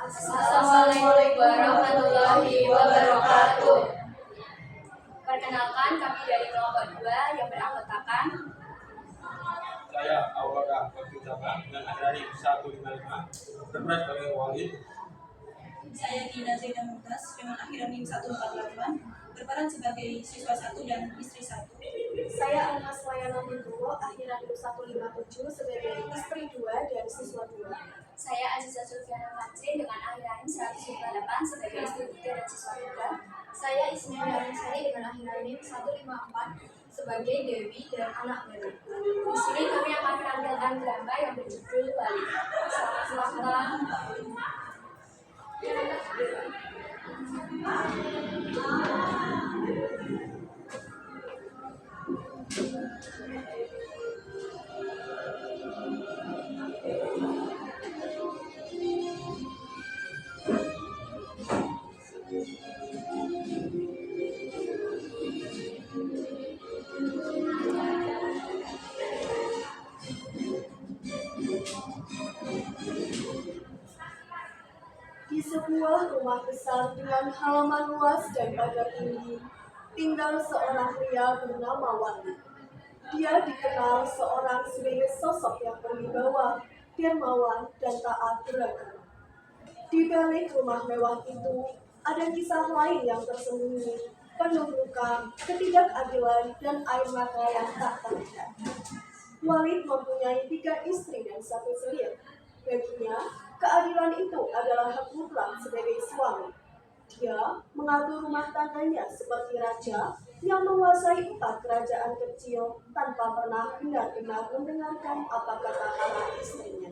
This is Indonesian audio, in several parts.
Assalamualaikum warahmatullahi wabarakatuh. Perkenalkan, kami dari kelompok 2 yang beranggotakan Saya Aurora Bakti-Cabang dengan Akhirani 155 berperan sebagai Walid. Saya Dina Zainal Mumtaz dengan Akhirani 148 berperan sebagai siswa 1 dan istri 1. Saya Almas Layana Bintuwo, Akhirani 157 sebagai istri 2 dan siswa 2. saya Aziza Sulfiana Fajri dengan Akhirani 158 sebagai istri 3 dan siswa 3. Saya Ismail Sari dengan Akhirani 154 sebagai Dewi dan anak Mary. Di sini kami akan menampilkan drama yang berjudul Walid. Selamat Di sebuah rumah besar dengan halaman luas dan pagar tinggi, tinggal seorang pria bernama Walid. Dia dikenal seorang sebagai sosok yang berwibawa, dermawan, dan taat beragama. Di balik rumah mewah itu, ada kisah lain yang tersembunyi, penuh luka, ketidakadilan, dan air mata yang tak terhingga. Walid mempunyai 3 istri dan 1 selir. Baginya, keadilan itu adalah hak mutlak sebagai suami. Dia mengatur rumah tangganya seperti raja yang menguasai 4 kerajaan kecil tanpa pernah benar-benar mendengarkan apa kata para istrinya.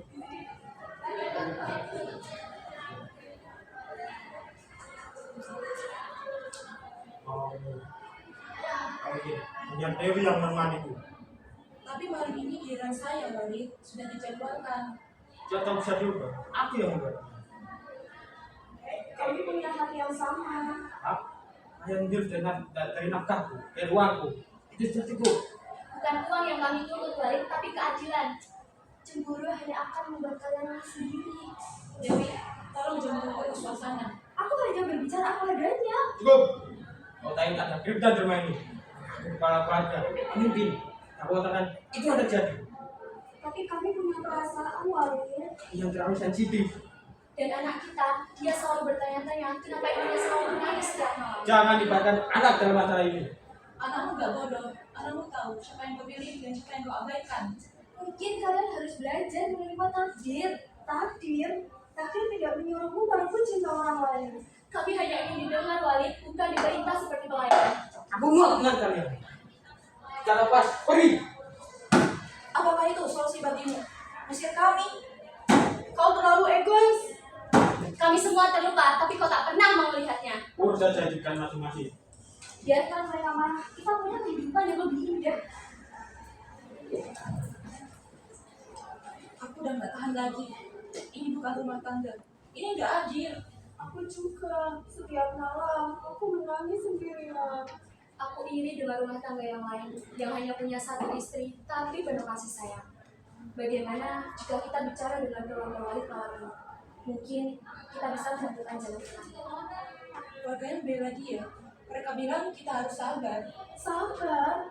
Kemudian Dewi yang menemaniku. Tapi malam ini giliran saya, Walid, sudah dijadwalkan. Jatah bisa diubah. Aku yang membuat. Kami punya hati yang sama. Ayah Dewi dari nafkahku, dari uangku. Itu sudah cukup. bukan uang yang kami tuntut Walid, tapi keadilan. Cemburu hanya akan membuat kalian sendiri. Dewi, tolong jangan membuat suasana. Aku hanya berbicara apa adanya. Cukup. Kau tak ada kripta di rumah ini. Aku kepala keluarga, pemimpin. Aku katakan itu ada jadi. Tapi kami punya perasaan, Walid. Yang terlalu sensitif. Dan anak kita, dia selalu bertanya-tanya kenapa ibunya selalu menangis setiap malam. Jangan libatkan anak dalam masalah ini. Anakmu gak bodoh, anakmu tahu siapa yang kau pilih dan siapa yang kau abaikan. Mungkin kalian harus belajar menerima takdir. Takdir tidak menyuruhmu walaupun cinta orang lain. Kami hanya ingin didengar, Walid, bukan diperintah seperti pelayan. Aku muak dengan kalian. Kita lepas, pergi. Apakah itu solusi bagimu? Usir kami? Kau terlalu egois. Kami semua terluka, tapi kau tak pernah mau melihatnya. Urus saja hidupkan masing-masing. Biarkan mereka marah, kita punya kehidupan yang lebih indah. Aku udah gak tahan lagi. Ini bukan rumah tangga. Ini gak adil. Aku juga. Setiap malam aku menangis sendirian. Aku iri dengan rumah tangga yang lain, yang hanya punya 1 istri, tapi penuh kasih sayang. Bagaimana jika kita bicara dengan keluarga Walid malam ini? Mungkin kita bisa menemukan jalan tengah. Keluarganya bela dia. Mereka bilang kita harus sabar. Sabar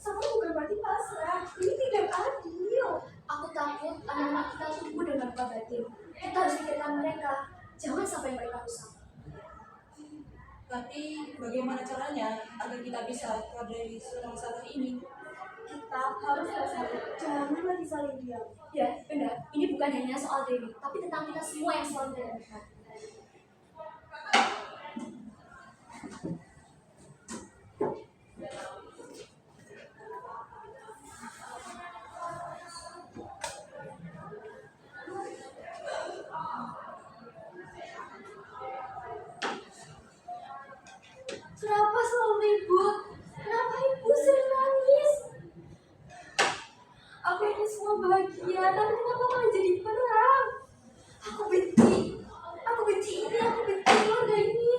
bukan berarti pasrah. Ini tidak adil. Aku takut anak-anak kita tumbuh dengan luka batin. Kita harus pikirkan mereka, jangan sampai mereka rusak. Tapi bagaimana caranya agar kita bisa keluar dari masalah ini? Kita harus bersatu. Jangan lagi saling diam. Ya, benar. Ini bukan hanya soal Dewi, tapi tentang kita semua yang selalu berdebat. Kenapa selalu ribut? Kenapa ibu sering nangis? Aku ingin semua bahagia, tapi kenapa malah jadi perang? Aku benci ini, aku benci keluarga ini.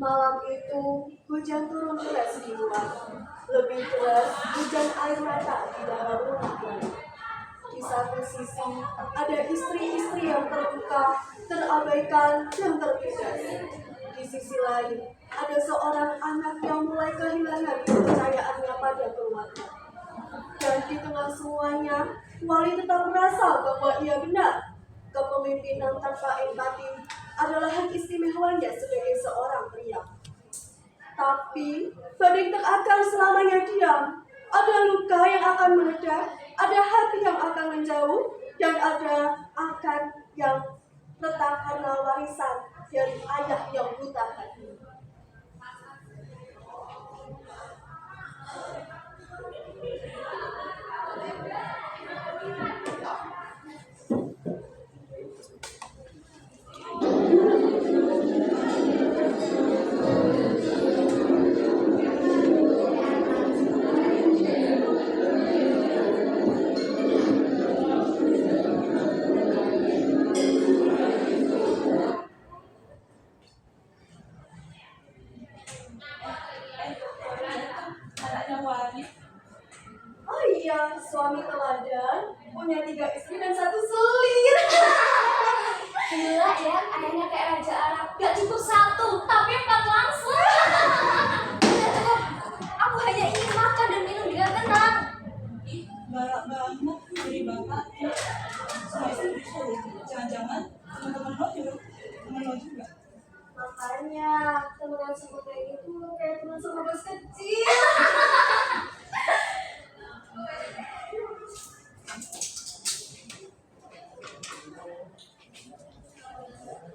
Malam itu, hujan turun deras di luar. Lebih deras, hujan air mata di dalam rumah Walid. Di Di satu sisi, ada istri-istri yang terluka, terabaikan, dan tertindas. Di sisi lain, ada seorang anak yang mulai kehilangan kepercayaannya pada keluarga. Dan di tengah semuanya, Wali tetap merasa bahwa ia benar. Kepemimpinan tanpa empati adalah hak istimewanya sebagai seorang pria. Tapi, badai tak akan selamanya diam. Ada luka yang akan meledak, ada hati yang akan menjauh, dan ada akan yang retak karena warisan dari ayah yang buta hati. Anaknya Wali. Oh iya, suami teladan, punya 3 istri dan 1 selir. Gila ya, ayahnya kayak Raja Arab. Gak cukup 1, tapi 4 langsung. Aku hanya ingin makan dan minum dengan tenang. Ih, galak banget dari bapaknya. Sama istri disuruh. Jangan-jangan teman-teman lo juga. Makanya, temenan sama kayak gitu, kayak teman sama bos kecil.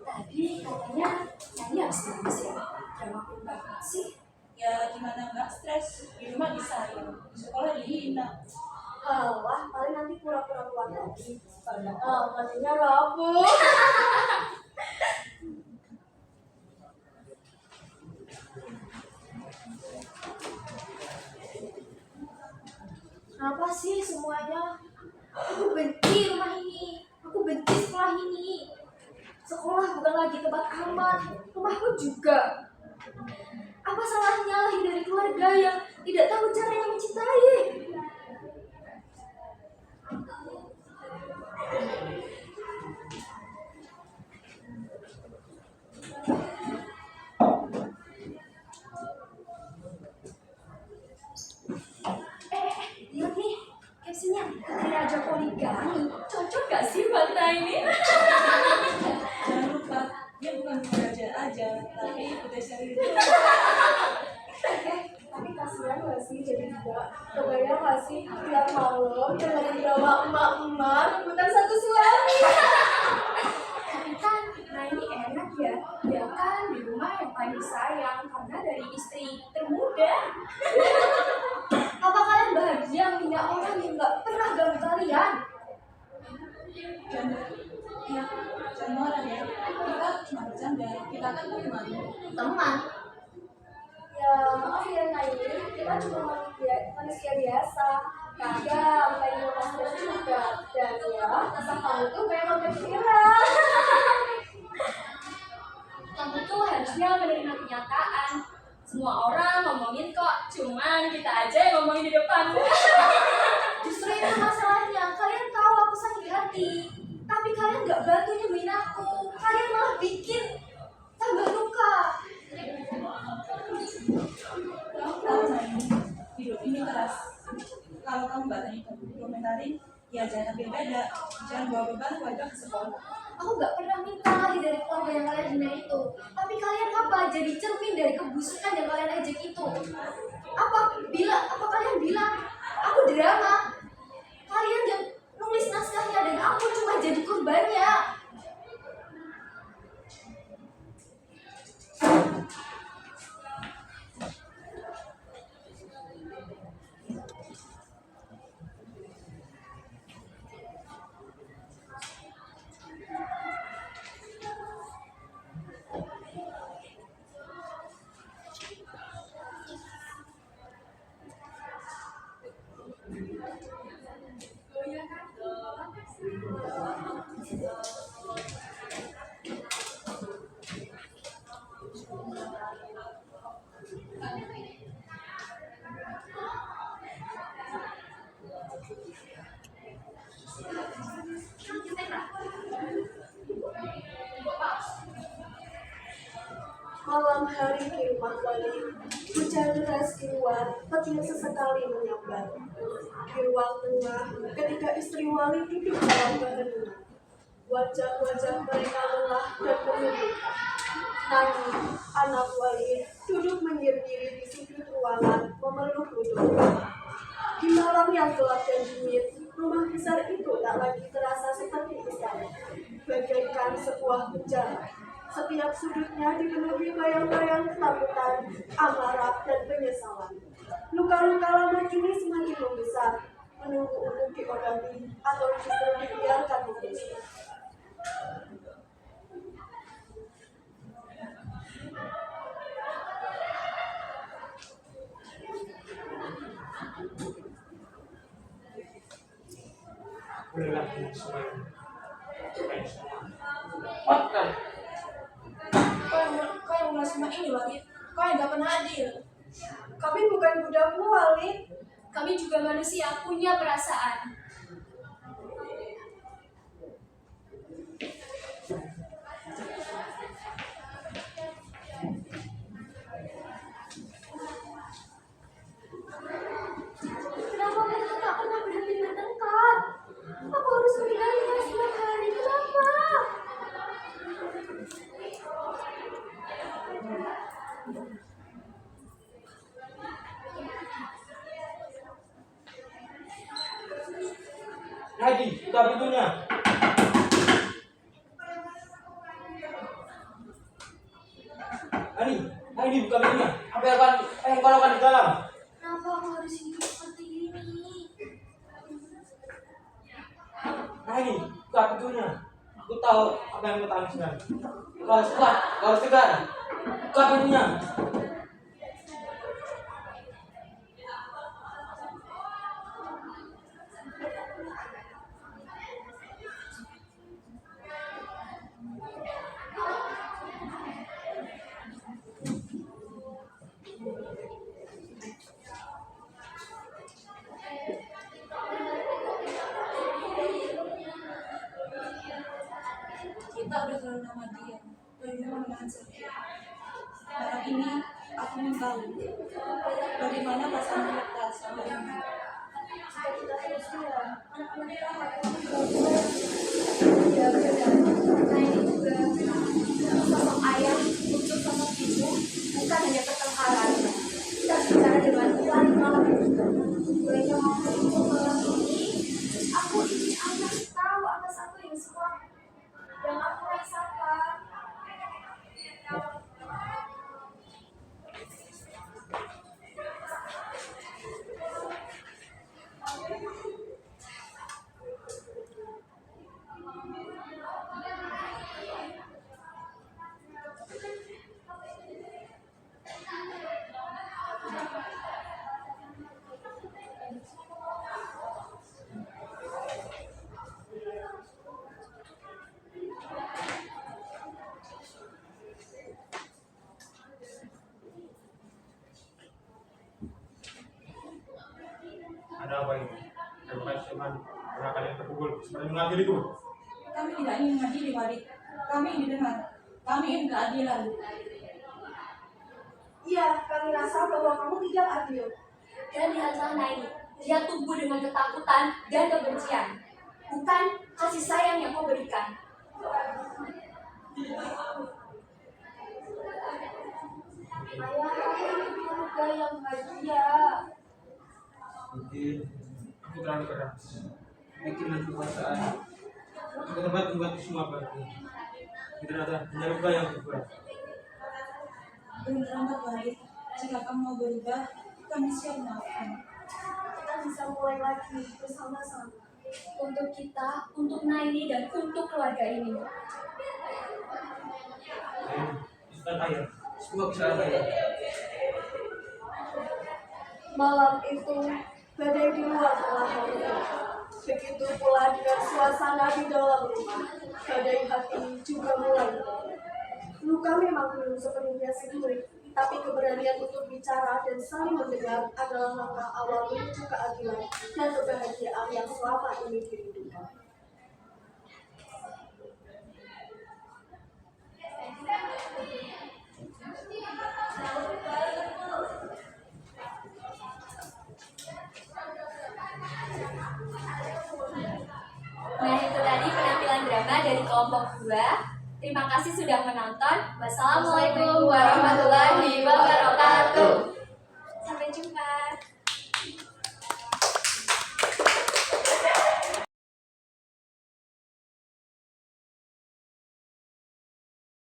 Tadi katanya tadi harus nangis ya. Drama banget sih. Ya gimana nggak stres, di rumah disayang, di sekolah dihina. Wah, paling nanti pura-pura kuat lagi. Padahal hatinya rapuh. Kenapa sih semuanya? Aku benci rumah ini. Aku benci sekolah ini. Sekolah bukan lagi tempat aman. Rumahku juga. Apa salahnya lahir dari keluarga yang tidak tahu caranya mencintai? Lihat nih, captionnya Putri Raja Poligami. Cocok gak sih buat ini? Jangan lupa, dia bukan raja aja, tapi putri seri itu. Tapi kasihan gak sih jadi juga? Kebayang gak sih tiap malam dengerin drama emak-emak rebutan 1 suami? Tapi kan, nah ini enak ya. Ya kan, di rumah yang paling disayang karena dari istri termuda. Apa kalian bahagia punya orang yang gak pernah ganggu kalian? Jangan marah ya, kita cuma bercanda, kita kan teman. Teman. Ya maaf ya Naini, kita cuma manusia biasa. Kadang pengen lepas stres juga. Dan ya, rasa kamu tuh memang kepikiran. Kamu tuh harusnya menerima kenyataan. Semua orang ngomongin kok, cuman kita aja yang ngomongin di depan. Justru itu masalahnya, kalian tahu aku sakit hati. Tapi kalian gak bantu nyembuhin aku. Kalian malah bikin tambah luka. Kamu tahu Naini, hidup ini keras. Kalau kamu nggak komentarin, ya jangan ambil beda. Jangan bawa beban keluarga ke sekolah. Aku gak pernah minta lagi dari keluarga yang kalian hina itu. Tapi kalian apa? Jadi cermin dari kebusukan yang kalian ejek itu. Apa kalian bilang aku drama? Kalian yang nulis naskahnya dan aku cuma jadi korbannya. Malam hari di rumah wali, hujan deras keluar, petir sesekali menyambar. Di ruang tengah, ketika istri wali duduk dalam keheningan, wajah-wajah mereka lelah dan menundukkan. Nani, anak wali, duduk menyendiri di sudut ruangan, memeluk hidungnya. Di malam yang gelap dan dingin, rumah besar itu tak lagi terasa seperti istana, bagaikan sebuah penjara. Setiap sudutnya dipenuhi bayang-bayang ketakutan, amarah, dan penyesalan. Luka-luka lama ini semakin membesar, menunggu untuk diobati atau justru dibiarkan membesar. Boleh lagi semuanya. Baik semua. Makan. Kau yang mulai semua ini, Wali. Kau yang gak pernah adil. Kami bukan budakmu, Wali. Kami juga manusia, punya perasaan. Kenapa mereka tak pernah berhenti bertengkar? Aku harus meninggalnya setiap hari. Kenapa? Lagi, buka pintunya. Ani, buka pintunya. Apa yang kau lakukan di dalam? Kenapa aku harus hidup seperti ini? Ani, buka pintunya. Aku tahu apa yang kau tangiskan. Kau harus kuat, kau harus tegar. Buka pintunya. Kita udah terlalu lama diam, dan memang menahan sakit. Malam ini, aku ingin tahu bagaimana perasaan kita selama ini. Jika kita terus diam, anak-anak kita akan berubah. Ya benar. Nah ini juga sosok ayah untuk sosok ibu bukan hanya pertengkaran. Kita bicara dengan pelan-pelan. Bolehnya ngomong untuk malam ini, aku ingin anak tahu atas apa yang semua yang aku rasakan. Ada apa ini? Terima kasih Tuhan karena kalian terpukul seperti mengadiliku. Kami tidak ingin mengadili, Wali. Kami ingin dengar. Kami ingin keadilan. Iya, kami rasa bahwa kamu tidak adil. Dan lihatlah Naini, dia tumbuh dengan ketakutan dan kebencian, bukan kasih sayang yang kau berikan. Ayah, aku ingin keluarga yang bahagia. Mungkin aku terlalu keras. Mungkin nanti perasaan aku terbuat membuat semua pergi. Tidak ada hanya luka yang terbuat. Belum terlambat, Wali. Jika kamu mau berubah, kami siap memaafkan. Kita bisa mulai lagi bersama-sama. Untuk kita, untuk Naini, dan untuk keluarga ini. Bukan ayah, semua kesalahan ayah. Malam itu, badai di luar telah meredah. Begitu pula dengan suasana di dalam rumah. Badai hati juga mulai meredah. Luka memang belum sepenuhnya sembuh, tapi keberanian untuk bicara dan saling mendengar adalah langkah awal menuju keadilan dan kebahagiaan. kebahagiaan yang selama ini dirindukan. Nah, itu tadi penampilan drama dari kelompok 2. Terima kasih sudah menonton. Wassalamualaikum warahmatullahi wabarakatuh. Sampai jumpa.